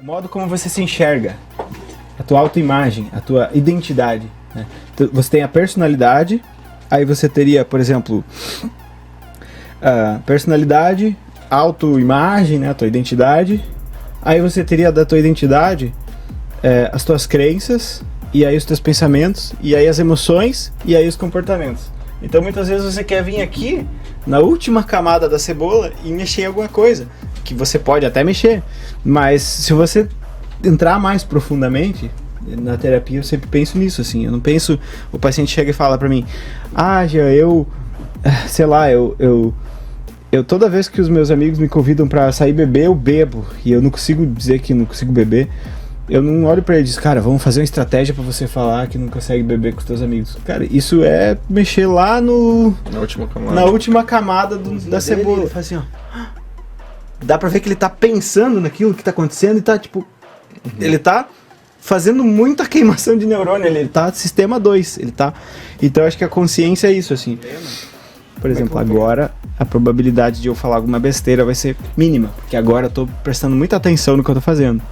o modo como você se enxerga, a tua autoimagem, a tua identidade, né? Você tem a personalidade, aí você teria, por exemplo, a personalidade, autoimagem, né, a tua identidade, aí você teria da tua identidade as tuas crenças, e aí os teus pensamentos, e aí as emoções, e aí os comportamentos. Então muitas vezes você quer vir aqui, na última camada da cebola, e mexer em alguma coisa, que você pode até mexer, mas se você entrar mais profundamente, na terapia eu sempre penso nisso, assim, eu não penso, o paciente chega e fala pra mim, Jean, sei lá, eu toda vez que os meus amigos me convidam pra sair beber, eu bebo, e eu não consigo dizer que não consigo beber, eu não olho pra ele e digo, cara, vamos fazer uma estratégia pra você falar que não consegue beber com os teus amigos. Cara, isso é mexer lá na última camada da cebola. Ele faz assim, ó. Dá pra ver que ele tá pensando naquilo que tá acontecendo e tá, tipo... Ele tá fazendo muita queimação de neurônio, ele tá sistema 2, ele tá... Então, acho que a consciência é isso, assim. Por exemplo, agora, a probabilidade de eu falar alguma besteira vai ser mínima, porque agora eu tô prestando muita atenção no que eu tô fazendo.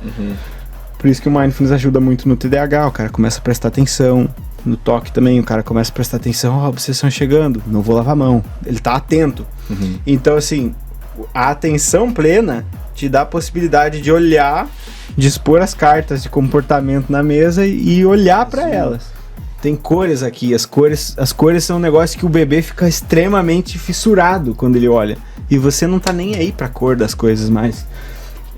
Por isso que o Mindfulness ajuda muito no TDAH, o cara começa a prestar atenção, no toque também, o cara começa a prestar atenção, a obsessão chegando, não vou lavar a mão, ele tá atento. Então, assim, a atenção plena te dá a possibilidade de olhar, de expor as cartas de comportamento na mesa e olhar para elas. Tem cores aqui, as cores são um negócio que o bebê fica extremamente fissurado quando ele olha, e você não tá nem aí pra cor das coisas mais.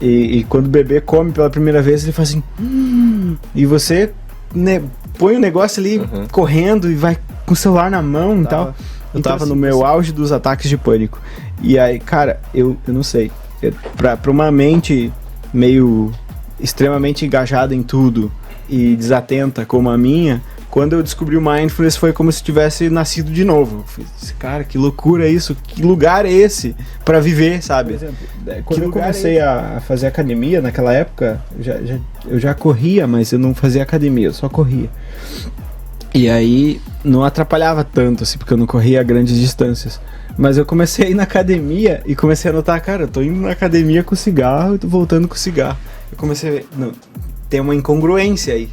E quando o bebê come pela primeira vez, ele faz assim... E você põe o negócio ali correndo e vai com o celular na mão e tal. Eu tava no meu auge dos ataques de pânico. E aí, cara, eu não sei. Pra uma mente meio extremamente engajada em tudo e desatenta como a minha... Quando eu descobri o Mindfulness foi como se tivesse nascido de novo. Eu falei, cara, que loucura isso, que lugar é esse pra viver, sabe? Por exemplo, quando eu comecei a fazer academia, naquela época, eu já corria, mas eu não fazia academia, eu só corria. E aí não atrapalhava tanto, assim, porque eu não corria a grandes distâncias. Mas eu comecei a ir na academia e comecei a notar, cara, eu tô indo na academia com cigarro e tô voltando com cigarro. Eu comecei a ver, não, tem uma incongruência aí.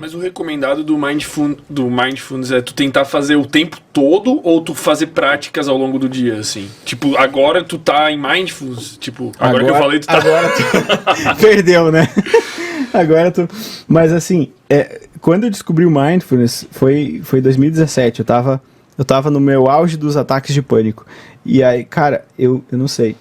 Mas o recomendado do Mindfulness é tu tentar fazer o tempo todo ou tu fazer práticas ao longo do dia, assim? Tipo, agora tu tá em Mindfulness? Tipo, agora que eu falei, tu tá... Agora tu perdeu, né? Agora tu... Mas assim, quando eu descobri o Mindfulness, foi 2017, eu tava no meu auge dos ataques de pânico. E aí, cara, eu não sei,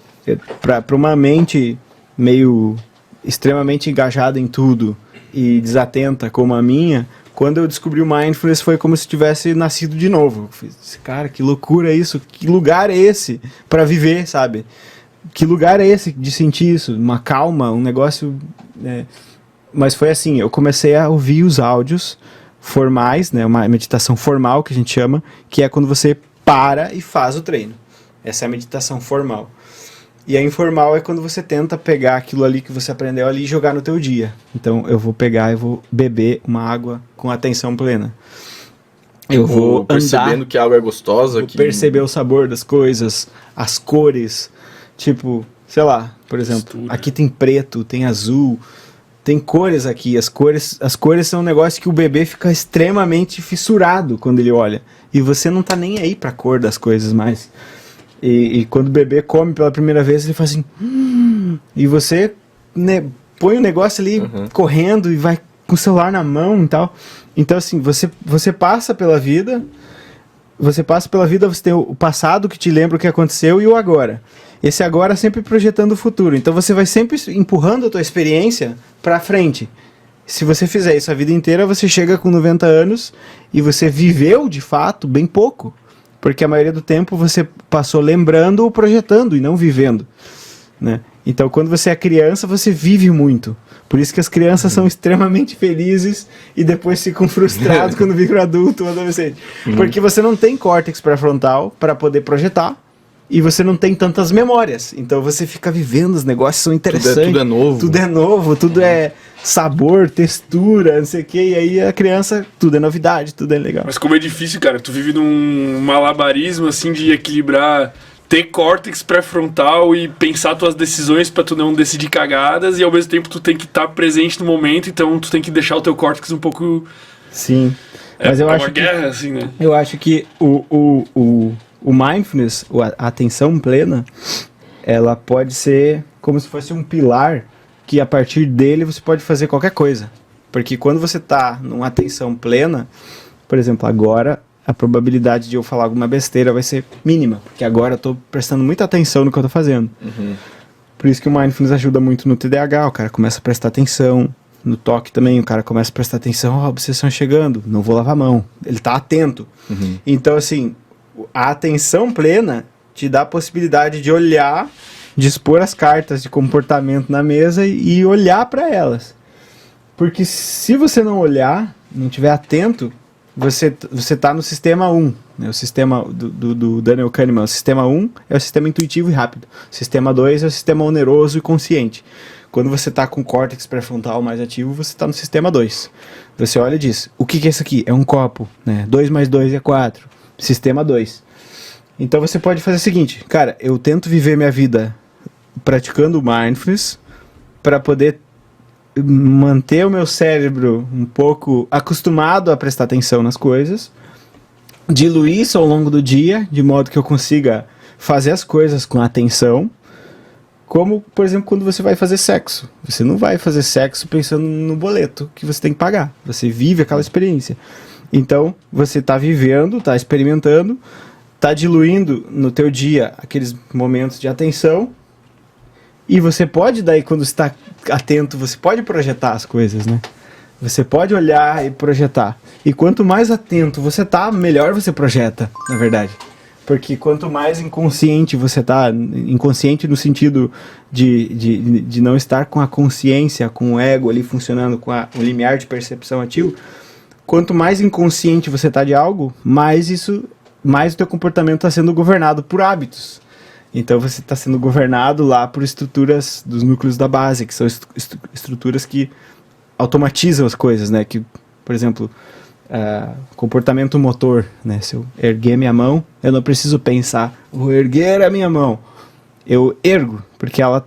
pra uma mente meio extremamente engajada em tudo e desatenta como a minha, quando eu descobri o Mindfulness foi como se tivesse nascido de novo. Eu fiz, cara, que loucura isso, que lugar é esse para viver, sabe? Que lugar é esse de sentir isso? Uma calma, um negócio... Mas foi assim, eu comecei a ouvir os áudios formais, né, uma meditação formal que a gente chama, que é quando você para e faz o treino. Essa é a meditação formal. E a informal é quando você tenta pegar aquilo ali que você aprendeu ali e jogar no teu dia. Então eu vou pegar e vou beber uma água com atenção plena. Eu vou percebendo andar, que a água é gostosa. vou perceber o sabor das coisas, as cores. Tipo, sei lá, por exemplo, Mistura. aqui tem preto, tem azul, tem cores aqui. As cores são um negócio que o bebê fica extremamente fissurado quando ele olha. E você não tá nem aí pra cor das coisas mais. E quando o bebê come pela primeira vez, ele faz assim... E você, né, põe o negócio ali correndo e vai com o celular na mão e tal. Então, assim, você passa pela vida... Você tem o passado que te lembra o que aconteceu e o agora. Esse agora sempre projetando o futuro. Então você vai sempre empurrando a tua experiência pra frente. Se você fizer isso a vida inteira, você chega com 90 anos e você viveu, de fato, bem pouco. Porque a maioria do tempo você passou lembrando ou projetando e não vivendo, né? Então, quando você é criança, você vive muito. Por isso que as crianças são extremamente felizes e depois ficam frustrados quando viram adulto ou adolescente. Porque você não tem córtex pré-frontal para poder projetar e você não tem tantas memórias. Então, você fica vivendo, os negócios são interessantes. Tudo é novo. Tudo é novo, tudo é sabor, textura, não sei o que. E aí a criança, tudo é novidade, tudo é legal. Mas como é difícil, cara, tu vive num malabarismo, assim, de equilibrar, ter córtex pré-frontal e pensar tuas decisões pra tu não decidir cagadas, e ao mesmo tempo tu tem que estar presente no momento, então tu tem que deixar o teu córtex um pouco... Sim. Mas eu é acho uma guerra, assim, né? Eu acho que o mindfulness, a atenção plena, ela pode ser como se fosse um pilar que a partir dele você pode fazer qualquer coisa. Porque quando você está numa atenção plena, por exemplo, agora a probabilidade de eu falar alguma besteira vai ser mínima, porque agora eu estou prestando muita atenção no que eu estou fazendo. Por isso que o mindfulness ajuda muito no TDAH, o cara começa a prestar atenção, no toque também, o cara começa a prestar atenção, a obsessão chegando, não vou lavar a mão, ele está atento. Então, assim, a atenção plena te dá a possibilidade de olhar, de expor as cartas de comportamento na mesa e olhar para elas. Porque se você não olhar, não estiver atento, você está no sistema 1, né? O sistema do Daniel Kahneman. O sistema 1 é o sistema intuitivo e rápido. O sistema 2 é o sistema oneroso e consciente. Quando você está com o córtex pré-frontal mais ativo, você está no sistema 2. Você olha e diz, o que é isso aqui? É um copo, né? 2 mais 2 é 4. Sistema 2. Então você pode fazer o seguinte, cara, eu tento viver minha vida praticando mindfulness para poder manter o meu cérebro um pouco acostumado a prestar atenção nas coisas, diluir isso ao longo do dia, de modo que eu consiga fazer as coisas com atenção, como, por exemplo, quando você vai fazer sexo. Você não vai fazer sexo pensando no boleto que você tem que pagar. Você vive aquela experiência. Então, você está vivendo, está experimentando, está diluindo no teu dia aqueles momentos de atenção. E você pode, daí, quando está atento, você pode projetar as coisas, né? Você pode olhar e projetar. E quanto mais atento você tá, melhor você projeta, na verdade. Porque quanto mais inconsciente você tá, inconsciente no sentido de não estar com a consciência, com o ego ali funcionando, com o limiar de percepção ativo, quanto mais inconsciente você tá de algo, mais o teu comportamento está sendo governado por hábitos. Então você está sendo governado lá por estruturas dos núcleos da base, que são estruturas que automatizam as coisas, né? Que, por exemplo, comportamento motor, né? Se eu erguer minha mão, eu não preciso pensar, vou erguer a minha mão. Eu ergo, porque ela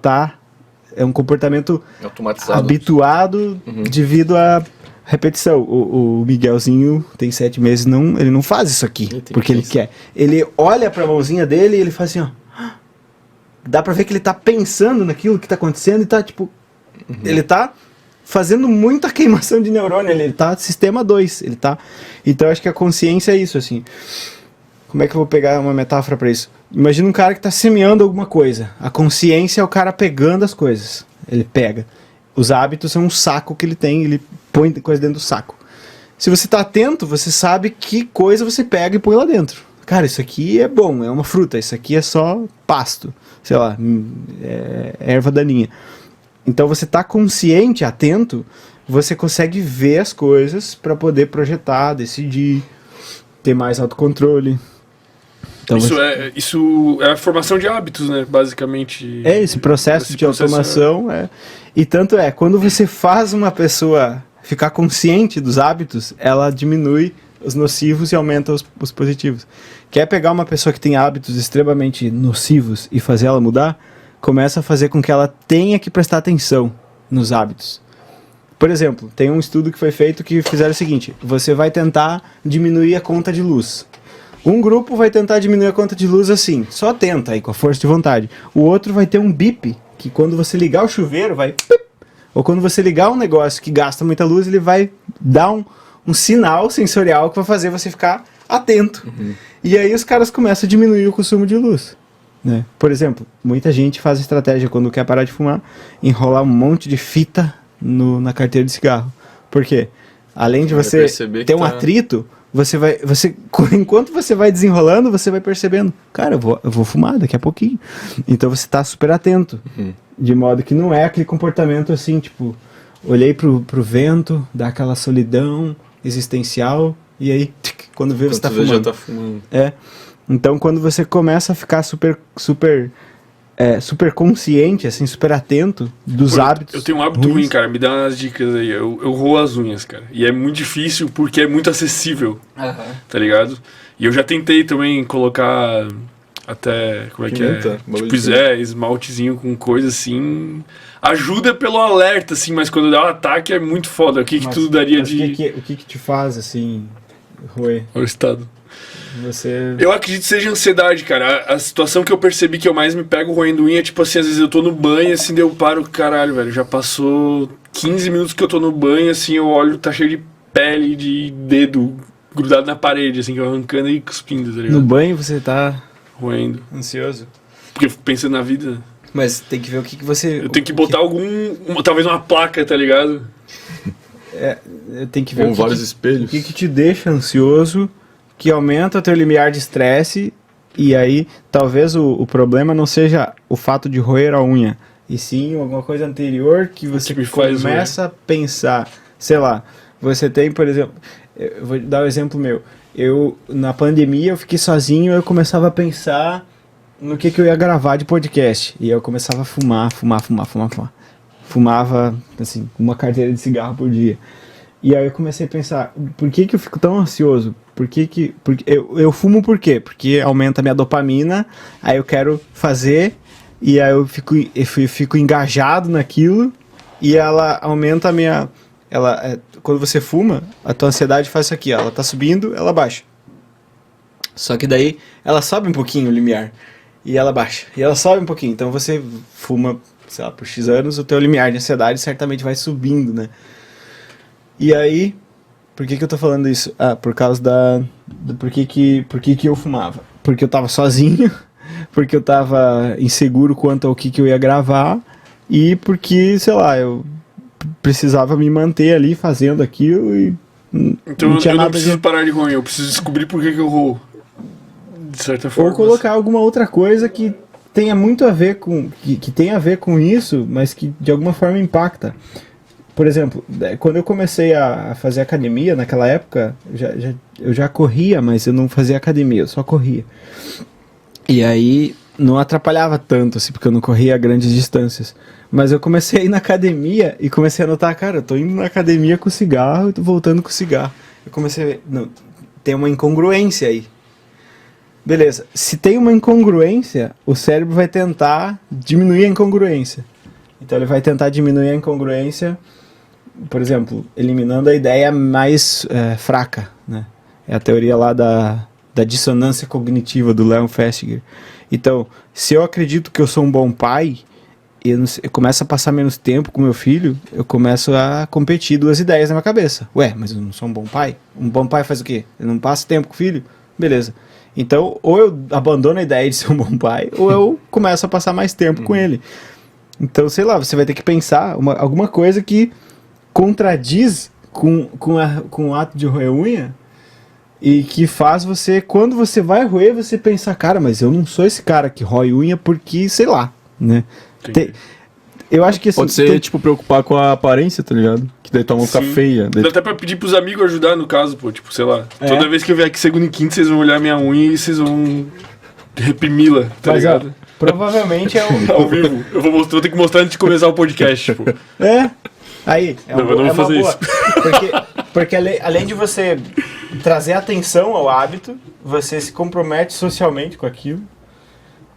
é um comportamento automatizado, habituado devido à repetição. O Miguelzinho tem 7 meses, ele não faz isso aqui, porque ele quer. Ele olha para a mãozinha dele e ele faz assim, ó. Dá pra ver que ele tá pensando naquilo que tá acontecendo e tá, tipo... Ele tá fazendo muita queimação de neurônio, ele tá sistema 2, ele tá... Então, eu acho que a consciência é isso, assim. Como é que eu vou pegar uma metáfora pra isso? Imagina um cara que tá semeando alguma coisa. A consciência é o cara pegando as coisas. Ele pega. Os hábitos são um saco que ele tem, ele põe coisa dentro do saco. Se você tá atento, você sabe que coisa você pega e põe lá dentro. Cara, isso aqui é bom, é uma fruta, isso aqui é só pasto, sei lá, erva daninha. Então você tá consciente, atento, você consegue ver as coisas para poder projetar, decidir, ter mais autocontrole. Então isso é a formação de hábitos, né? Basicamente. Esse processo de automação. E tanto quando você faz uma pessoa ficar consciente dos hábitos, ela diminui os nocivos e aumenta os positivos. Quer pegar uma pessoa que tem hábitos extremamente nocivos e fazer ela mudar? Começa a fazer com que ela tenha que prestar atenção nos hábitos. Por exemplo, tem um estudo que foi feito que fizeram o seguinte: você vai tentar diminuir a conta de luz. Um grupo vai tentar diminuir a conta de luz assim, só tenta aí com a força de vontade. O outro vai ter um bip, que quando você ligar o chuveiro vai pip, ou quando você ligar um negócio que gasta muita luz, ele vai dar um sinal sensorial que vai fazer você ficar atento. E aí os caras começam a diminuir o consumo de luz. Né? Por exemplo, muita gente faz estratégia quando quer parar de fumar, enrolar um monte de fita na carteira de cigarro. Por quê? Além de você ter um atrito, enquanto você vai desenrolando, você vai percebendo, cara, eu vou fumar daqui a pouquinho. Então você está super atento. De modo que não é aquele comportamento assim, tipo, olhei pro vento, dá aquela solidão existencial, e aí, quando vê, você tá fumando. Já tá fumando. Então, quando você começa a ficar super consciente, assim, super atento dos hábitos. Eu tenho um hábito ruim, cara. Me dá umas dicas aí. Eu roo as unhas, cara. E é muito difícil porque é muito acessível. Tá ligado? E eu já tentei também colocar até... Como é Pimenta, que é? Tipo, esmaltezinho com coisa assim. Ajuda pelo alerta, assim, mas quando dá um ataque é muito foda. O que tu daria de... O que te faz, assim, roer? O estado. Você... Eu acredito que seja ansiedade, cara. A situação que eu percebi que eu mais me pego roendo unha é tipo assim, às vezes eu tô no banho, assim, daí eu paro, caralho, velho, já passou 15 minutos que eu tô no banho, assim, eu olho, tá cheio de pele, de dedo grudado na parede, assim, que eu arrancando e cuspindo, tá ligado? No banho você tá... roendo. Ansioso? Porque eu fico pensando na vida. Mas tem que ver o que você... Eu tenho que botar talvez uma placa, tá ligado? Tem que ver com vários espelhos. O que te deixa ansioso, que aumenta o teu limiar de estresse, e aí talvez o problema não seja o fato de roer a unha, e sim alguma coisa anterior que você começa a pensar. Sei lá, você tem, por exemplo, eu vou dar um exemplo meu. Na pandemia, eu fiquei sozinho, eu começava a pensar no que eu ia gravar de podcast, e eu começava a fumar. Fumava, assim, uma carteira de cigarro por dia. E aí eu comecei a pensar, por que eu fico tão ansioso? Porque eu fumo por quê? Porque aumenta a minha dopamina, aí eu quero fazer, e aí eu fico engajado naquilo, e ela aumenta a minha... quando você fuma, a tua ansiedade faz isso aqui, ó, ela tá subindo, ela baixa. Só que daí ela sobe um pouquinho o limiar, e ela baixa, e ela sobe um pouquinho. Então você fuma, sei lá, por X anos, o teu limiar de ansiedade certamente vai subindo, né? E aí, por que eu tô falando isso? Por causa por que eu fumava? Porque eu tava sozinho, porque eu tava inseguro quanto ao que eu ia gravar, e porque, sei lá, eu precisava me manter ali fazendo aquilo e então não tinha eu nada não preciso parar de roer, eu preciso descobrir por que eu roo. De certa forma. Ou colocar alguma outra coisa que tenha muito a ver com... que tenha a ver com isso, mas que de alguma forma impacta. Por exemplo, quando eu comecei a fazer academia, naquela época, eu já corria, mas eu não fazia academia, eu só corria. E aí não atrapalhava tanto, assim, porque eu não corria a grandes distâncias. Mas eu comecei a ir na academia e comecei a notar, cara, eu tô indo na academia com cigarro e tô voltando com cigarro. Eu comecei a ver, não, tem uma incongruência aí. Beleza, se tem uma incongruência, o cérebro vai tentar diminuir a incongruência. Então ele vai tentar diminuir a incongruência, por exemplo, eliminando a ideia mais fraca, né? É a teoria lá da dissonância cognitiva do Leon Festinger. Então, se eu acredito que eu sou um bom pai, eu começo a passar menos tempo com meu filho, eu começo a competir duas ideias na minha cabeça. Ué, mas eu não sou um bom pai? Um bom pai faz o quê? Ele não passa tempo com o filho? Beleza. Então, ou eu abandono a ideia de ser um bom pai, ou eu começo a passar mais tempo com ele. Então, sei lá, você vai ter que pensar alguma coisa que contradiz com o ato de roer unha e que faz você, quando você vai roer, você pensar, cara, mas eu não sou esse cara que rói unha porque, sei lá, né? Eu acho que assim, pode ser, tipo, preocupar com a aparência, tá ligado? Que daí tua mão fica feia. Dá até pra pedir pros amigos ajudar no caso, pô, tipo, sei lá. Toda vez que eu vier aqui segunda e quinta, vocês vão olhar minha unha e vocês vão reprimi-la, tá ligado? Ó, provavelmente é ao vivo. Vou ter que mostrar antes de começar o podcast, tipo. Aí, não vou fazer isso. Porque além de você trazer atenção ao hábito, você se compromete socialmente com aquilo.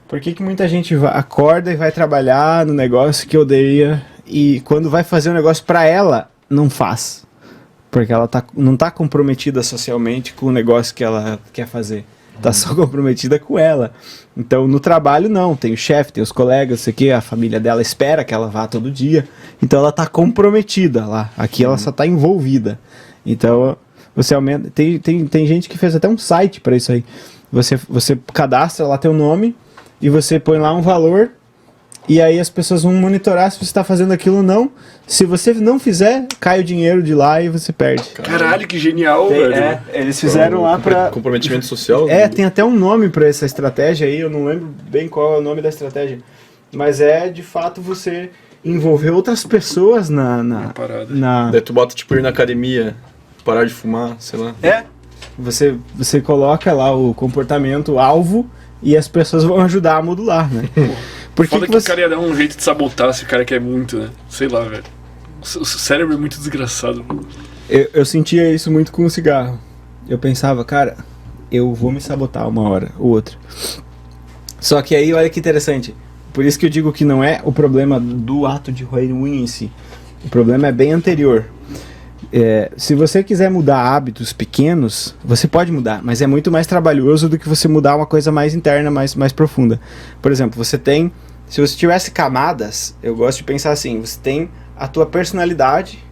Por que muita gente acorda e vai trabalhar no negócio que odeia e quando vai fazer um negócio pra ela, não faz? Porque ela não tá comprometida socialmente com o negócio que ela quer fazer. Tá só comprometida com ela. Então, no trabalho, não. Tem o chefe, tem os colegas, sei que a família dela espera que ela vá todo dia. Então, ela tá comprometida lá. Aqui, ela só tá envolvida. Então, você aumenta... Tem gente que fez até um site pra isso aí. Você cadastra lá teu nome e você põe lá um valor e aí as pessoas vão monitorar se você está fazendo aquilo ou não. Se você não fizer, cai o dinheiro de lá e você perde. Caralho, que genial, velho. Eles fizeram lá pra... Comprometimento social? Tem até um nome pra essa estratégia aí, eu não lembro bem qual é o nome da estratégia. Mas é, de fato, você envolver outras pessoas na parada. Daí tu bota, tipo, ir na academia, parar de fumar, sei lá. Você coloca lá o comportamento alvo e as pessoas vão ajudar a modular, né? Foda que o cara ia dar um jeito de sabotar se o cara quer muito, né? Sei lá, velho. O cérebro é muito desgraçado. Eu sentia isso muito com o cigarro. Eu pensava, cara, eu vou me sabotar uma hora ou outra. Só que aí, olha que interessante. Por isso que eu digo que não é o problema do ato de roer unha em si. O problema é bem anterior. Se você quiser mudar hábitos pequenos, você pode mudar, mas é muito mais trabalhoso do que você mudar uma coisa mais interna, mais profunda. Por exemplo, se você tivesse camadas, eu gosto de pensar assim, você tem a tua personalidade,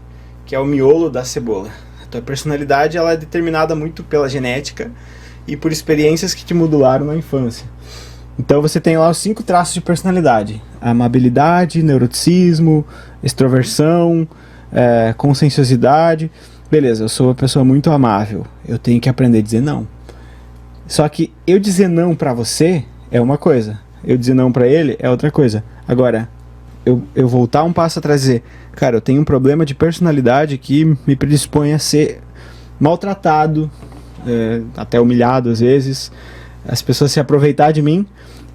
que é o miolo da cebola. A tua personalidade ela é determinada muito pela genética e por experiências que te modularam na infância. Então você tem lá os 5 traços de personalidade: amabilidade, neuroticismo, extroversão, conscienciosidade. Beleza, eu sou uma pessoa muito amável, eu tenho que aprender a dizer não. Só que eu dizer não pra você é uma coisa, eu dizer não pra ele é outra coisa. Agora, eu voltar um passo atrás e dizer, cara, eu tenho um problema de personalidade que me predispõe a ser maltratado, até humilhado às vezes, as pessoas se aproveitar de mim,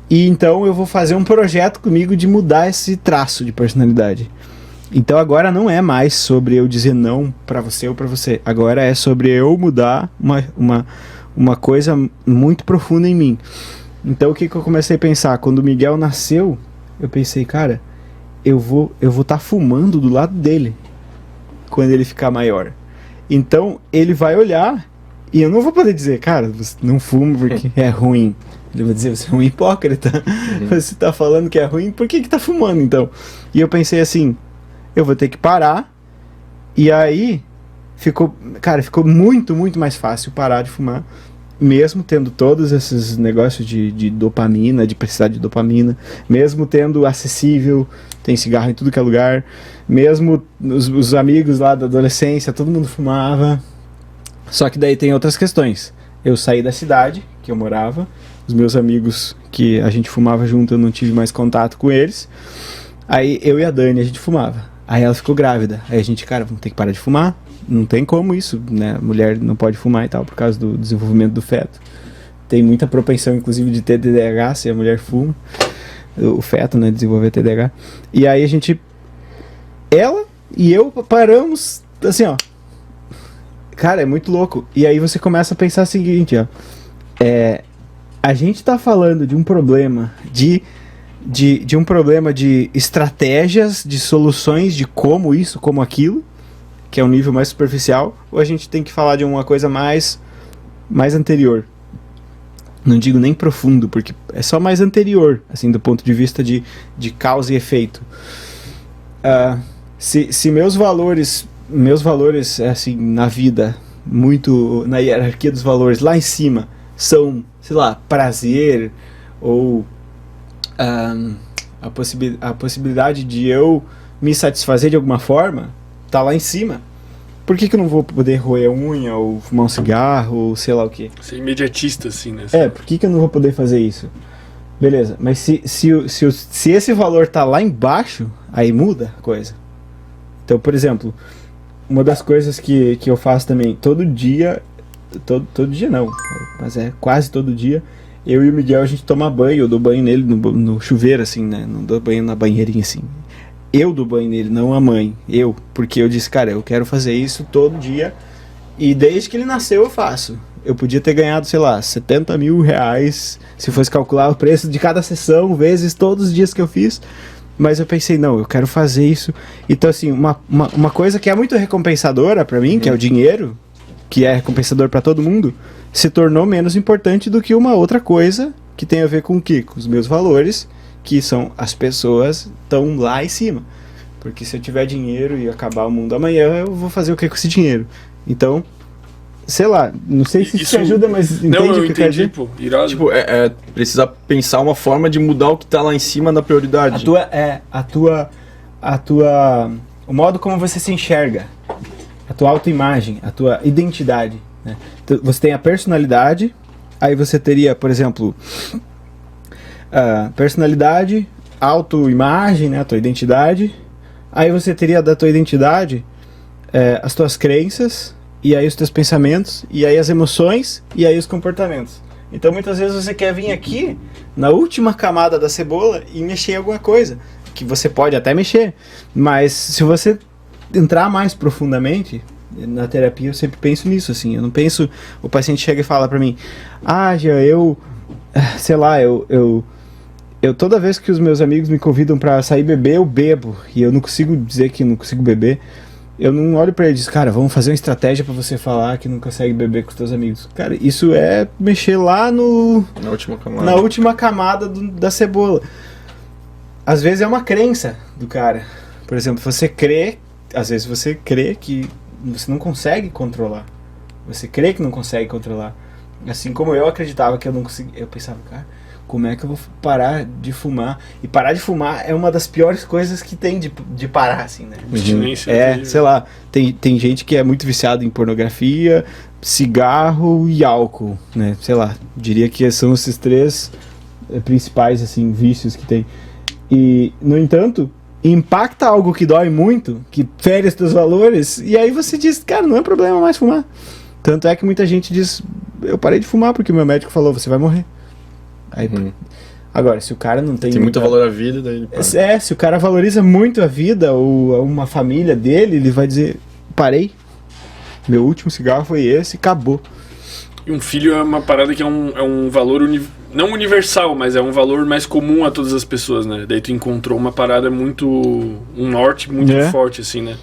e então eu vou fazer um projeto comigo de mudar esse traço de personalidade. Então agora não é mais sobre eu dizer não pra você ou pra você. Agora é sobre eu mudar uma coisa muito profunda em mim. Então o que eu comecei a pensar? Quando o Miguel nasceu, eu pensei, cara, eu vou estar fumando do lado dele quando ele ficar maior. Então ele vai olhar e eu não vou poder dizer, cara, você não fuma porque é ruim. Ele vai dizer, você é um hipócrita. Você tá falando que é ruim, por que tá fumando então? E eu pensei assim, eu vou ter que parar. E aí ficou muito, muito mais fácil parar de fumar, mesmo tendo todos esses negócios de dopamina, de precisar de dopamina, mesmo tendo acessível, tem cigarro em tudo que é lugar, mesmo os amigos lá da adolescência, todo mundo fumava. Só que daí tem outras questões. Eu saí da cidade que eu morava, os meus amigos que a gente fumava junto, eu não tive mais contato com eles. Aí eu e a Dani, a gente fumava. Aí ela ficou grávida. Aí a gente, cara, vamos ter que parar de fumar. Não tem como isso, né? Mulher não pode fumar e tal, por causa do desenvolvimento do feto. Tem muita propensão, inclusive, de ter TDAH se a mulher fuma. O feto, né? Desenvolver TDAH. E aí a gente... Ela e eu paramos, assim, ó. Cara, é muito louco. E aí você começa a pensar o seguinte, ó. A gente tá falando de um problema de um problema de estratégias, de soluções, de como isso, como aquilo, que é um nível mais superficial, ou a gente tem que falar de uma coisa mais anterior? Não digo nem profundo, porque é só mais anterior, assim, do ponto de vista de causa e efeito. Se meus valores, assim, na vida, muito na hierarquia dos valores, lá em cima, são, sei lá, prazer, ou a possibilidade de eu me satisfazer de alguma forma, tá lá em cima. por que eu não vou poder roer unha, ou fumar um cigarro, ou sei lá o quê? Você é imediatista, assim, né? Por que eu não vou poder fazer isso? Beleza, mas se esse valor tá lá embaixo, aí muda a coisa. Então, por exemplo, uma das coisas que eu faço também, todo dia não, mas é quase todo dia, eu e o Miguel, a gente toma banho, eu dou banho nele no chuveiro, assim, né? Não dou banho na banheirinha, assim. Eu dou banho nele, não a mãe. Porque eu disse, cara, eu quero fazer isso todo dia. E desde que ele nasceu eu faço. Eu podia ter ganhado, sei lá, 70 mil reais, se fosse calcular o preço de cada sessão, vezes todos os dias que eu fiz. Mas eu pensei, não, eu quero fazer isso. Então, assim, uma coisa que é muito recompensadora pra mim, que é o dinheiro, que é recompensador pra todo mundo, se tornou menos importante do que uma outra coisa que tem a ver com o quê? Com os meus valores, que são as pessoas estão lá em cima. Porque se eu tiver dinheiro e acabar o mundo amanhã, eu vou fazer o que com esse dinheiro? Então, sei lá, não sei se isso te ajuda, mas entende não, eu o que eu quero dizer? pô, irado. Tipo, precisa pensar uma forma de mudar o que tá lá em cima na prioridade. O modo como você se enxerga, a tua autoimagem, a tua identidade, né? Então, você tem a personalidade, aí você teria, por exemplo, personalidade, autoimagem, né, a tua identidade. Aí você teria da tua identidade as tuas crenças, e aí os teus pensamentos, e aí as emoções, e aí os comportamentos. Então muitas vezes você quer vir aqui, na última camada da cebola, e mexer em alguma coisa, que você pode até mexer, mas se você entrar mais profundamente, na terapia eu sempre penso nisso, assim, eu não penso, o paciente chega e fala pra mim, Jean, sei lá, eu toda vez que os meus amigos me convidam pra sair beber, eu bebo. E eu não consigo dizer que não consigo beber. Eu não olho pra ele e digo, cara, vamos fazer uma estratégia pra você falar que não consegue beber com os teus amigos. Cara, isso é mexer lá na última camada da cebola. Às vezes é uma crença do cara. Por exemplo, às vezes você crê que você não consegue controlar. Você crê que não consegue controlar. Assim como eu acreditava que eu não conseguia. Eu pensava, cara, como é que eu vou parar de fumar? E parar de fumar é uma das piores coisas que tem de parar, assim, né? Sei lá, tem gente que é muito viciada em pornografia, cigarro e álcool, né? Sei lá, diria que são esses três principais, assim, vícios que tem. E, no entanto, impacta algo que dói muito, que fere os teus valores, e aí você diz, cara, não é problema mais fumar. Tanto é que muita gente diz, eu parei de fumar porque o meu médico falou, você vai morrer. Aí, agora, se o cara não tem muito valor à vida, daí ele para. Se o cara valoriza muito a vida ou uma família dele, ele vai dizer, parei, meu último cigarro foi esse, acabou. E um filho é uma parada que é um valor não universal, mas é um valor mais comum a todas as pessoas, né? Daí tu encontrou uma parada um norte muito forte, assim, né?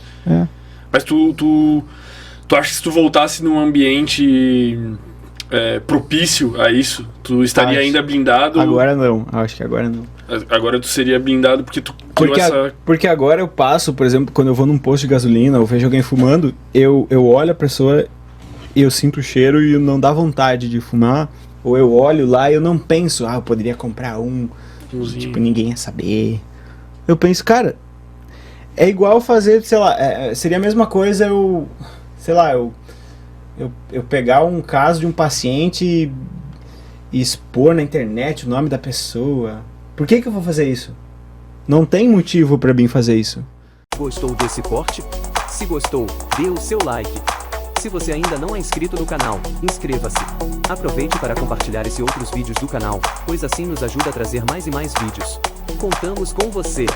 Mas tu acha que se tu voltasse num ambiente propício a isso, tu estaria ainda blindado? Agora não, acho que agora não. Agora tu seria blindado porque tu porque agora eu passo, por exemplo, quando eu vou num posto de gasolina ou vejo alguém fumando, eu olho a pessoa e eu sinto o cheiro e não dá vontade de fumar, ou eu olho lá e eu não penso, eu poderia comprar tipo, ninguém ia saber. Eu penso, cara, é igual fazer, sei lá, seria a mesma coisa eu pegar um caso de um paciente e expor na internet o nome da pessoa. Por que eu vou fazer isso? Não tem motivo pra mim fazer isso. Gostou desse corte? Se gostou, dê o seu like. Se você ainda não é inscrito no canal, inscreva-se. Aproveite para compartilhar esse e outros vídeos do canal, pois assim nos ajuda a trazer mais e mais vídeos. Contamos com você!